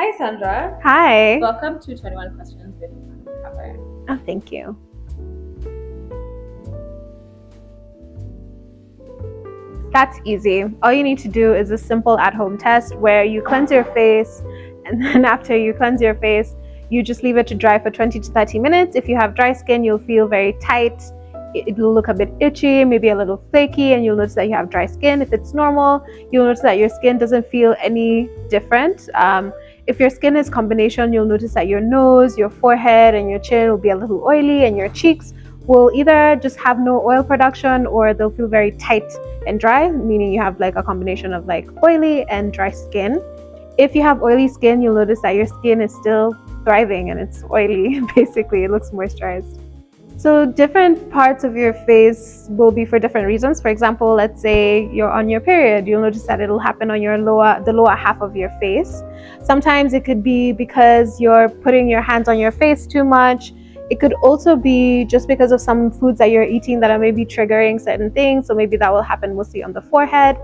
Hi, Sandra. Hi. Welcome to 21 Questions with Cover. Oh, thank you. That's easy. All you need to do is a simple at-home test where you cleanse your face, and then after you cleanse your face, you just leave it to dry for 20 to 30 minutes. If you have dry skin, you'll feel very tight. It'll look a bit itchy, maybe a little flaky, and you'll notice that you have dry skin. If it's normal, you'll notice that your skin doesn't feel any different. If your skin is combination, you'll notice that your nose, your forehead, and your chin will be a little oily, and your cheeks will either just have no oil production or they'll feel very tight and dry, meaning you have like a combination of like oily and dry skin. If you have oily skin, you'll notice that your skin is still thriving and it's oily. Basically, it looks moisturized. So different parts of your face will be for different reasons. For example, let's say you're on your period, you'll notice that it'll happen on the lower half of your face. Sometimes it could be because you're putting your hands on your face too much. It could also be just because of some foods that you're eating that are maybe triggering certain things. So maybe that will happen mostly on the forehead.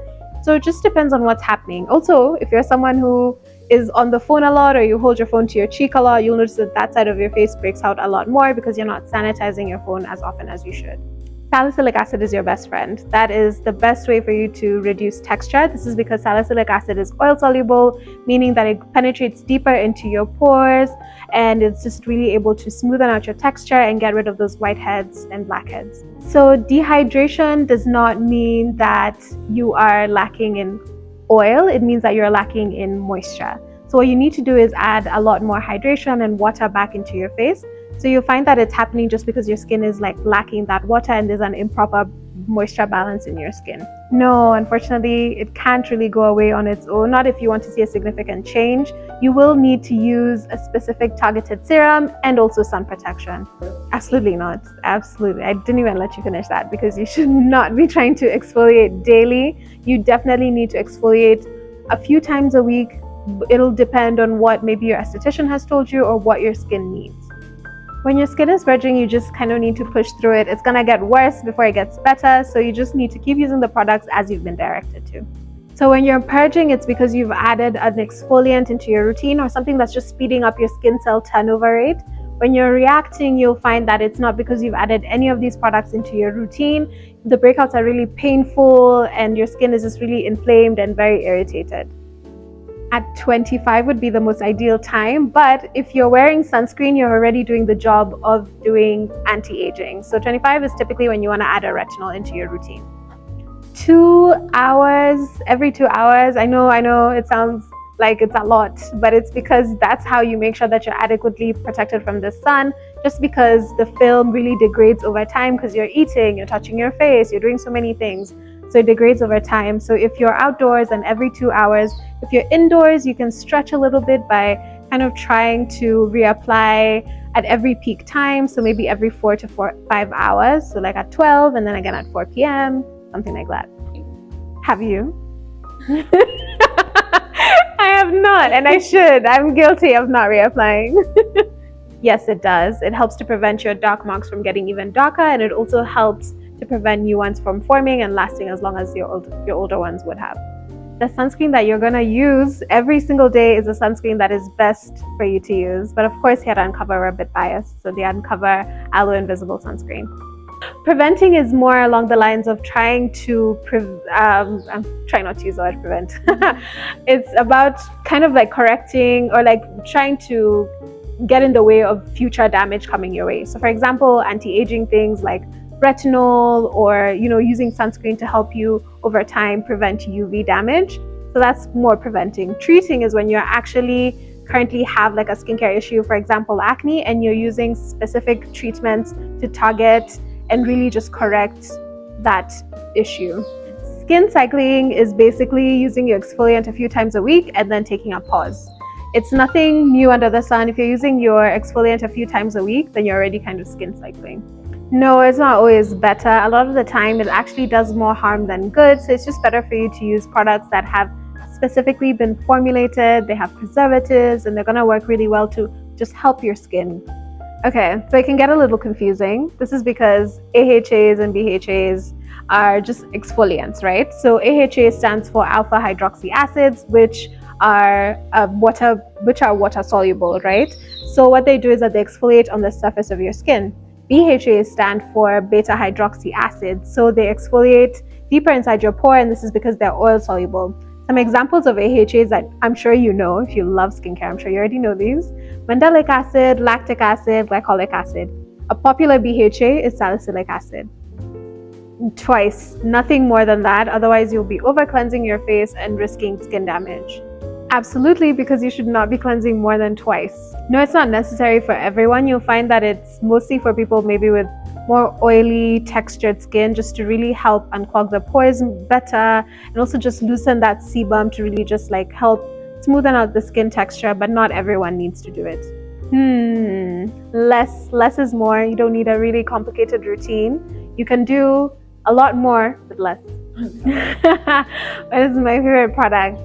So it just depends on what's happening. Also, if you're someone who is on the phone a lot or you hold your phone to your cheek a lot, you'll notice that that side of your face breaks out a lot more because you're not sanitizing your phone as often as you should. Salicylic acid is your best friend. That is the best way for you to reduce texture. This is because salicylic acid is oil soluble, meaning that it penetrates deeper into your pores and it's just really able to smoothen out your texture and get rid of those whiteheads and blackheads. So dehydration does not mean that you are lacking in oil. It means that you're lacking in moisture. So what you need to do is add a lot more hydration and water back into your face. So you'll find that it's happening just because your skin is like lacking that water and there's an improper moisture balance in your skin. No, unfortunately, it can't really go away on its own, not if you want to see a significant change. You will need to use a specific targeted serum and also sun protection. Absolutely not. Absolutely. I didn't even let you finish that because you should not be trying to exfoliate daily. You definitely need to exfoliate a few times a week. It'll depend on what maybe your esthetician has told you or what your skin needs. When your skin is purging, you just kind of need to push through it. It's gonna get worse before it gets better, so you just need to keep using the products as you've been directed to. So when you're purging, it's because you've added an exfoliant into your routine or something that's just speeding up your skin cell turnover rate. When you're reacting, you'll find that it's not because you've added any of these products into your routine. The breakouts are really painful and your skin is just really inflamed and very irritated. At 25 would be the most ideal time, but if you're wearing sunscreen, you're already doing the job of doing anti-aging. So 25 is typically when you want to add a retinol into your routine. 2 hours, every 2 hours. I know it sounds like it's a lot, but it's because that's how you make sure that you're adequately protected from the sun, just because the film really degrades over time because you're eating, you're touching your face, you're doing so many things. So it degrades over time. So if you're outdoors and every 2 hours, if you're indoors, you can stretch a little bit by kind of trying to reapply at every peak time. So maybe every 4 to 5 hours. So like at 12 and then again at 4 p.m., something like that. Have you? I have not, and I should. I'm guilty of not reapplying. Yes, it does. It helps to prevent your dark marks from getting even darker, and it also helps to prevent new ones from forming and lasting as long as your older ones would have. The sunscreen that you're going to use every single day is a sunscreen that is best for you to use. But of course, here at Uncover, we're a bit biased. So the Uncover Aloe Invisible Sunscreen. Preventing is more along the lines of trying to, I'm trying not to use the word prevent. It's about kind of like correcting or like trying to get in the way of future damage coming your way. So for example, anti-aging things like retinol or using sunscreen to help you over time prevent UV damage. So that's more preventing. Treating is when you're actually currently have like a skincare issue, for example acne, and you're using specific treatments to target and really just correct that issue. Skin cycling is basically using your exfoliant a few times a week and then taking a pause. It's nothing new under the sun. If you're using your exfoliant a few times a week, then you're already kind of skin cycling. No, it's not always better. A lot of the time it actually does more harm than good. So it's just better for you to use products that have specifically been formulated, they have preservatives, and they're going to work really well to just help your skin. Okay, so it can get a little confusing. This is because AHAs and BHAs are just exfoliants, right? So AHA stands for alpha hydroxy acids, which are which are water soluble, right? So what they do is that they exfoliate on the surface of your skin. BHAs stand for beta hydroxy acid, so they exfoliate deeper inside your pore, and this is because they're oil soluble. Some examples of AHAs that I'm sure you know if you love skincare, I'm sure you already know these: mandelic acid, lactic acid, glycolic acid. A popular BHA is salicylic acid. Twice, nothing more than that, otherwise you'll be over cleansing your face and risking skin damage. Absolutely, because you should not be cleansing more than twice. No, it's not necessary for everyone. You'll find that it's mostly for people maybe with more oily, textured skin, just to really help unclog the pores better, and also just loosen that sebum to really just like help smoothen out the skin texture, but not everyone needs to do it. Less is more. You don't need a really complicated routine. You can do a lot more with less. What is my favorite product?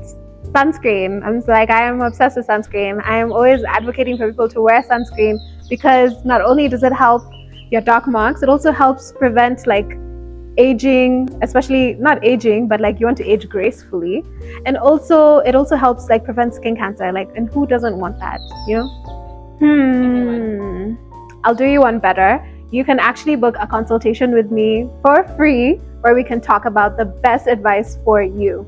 Sunscreen. I am obsessed with sunscreen. I am always advocating for people to wear sunscreen because not only does it help your dark marks, it also helps prevent like aging, especially not aging, but like you want to age gracefully. And also it also helps like prevent skin cancer. Like, and who doesn't want that, you know? I'll do you one better. You can actually book a consultation with me for free where we can talk about the best advice for you.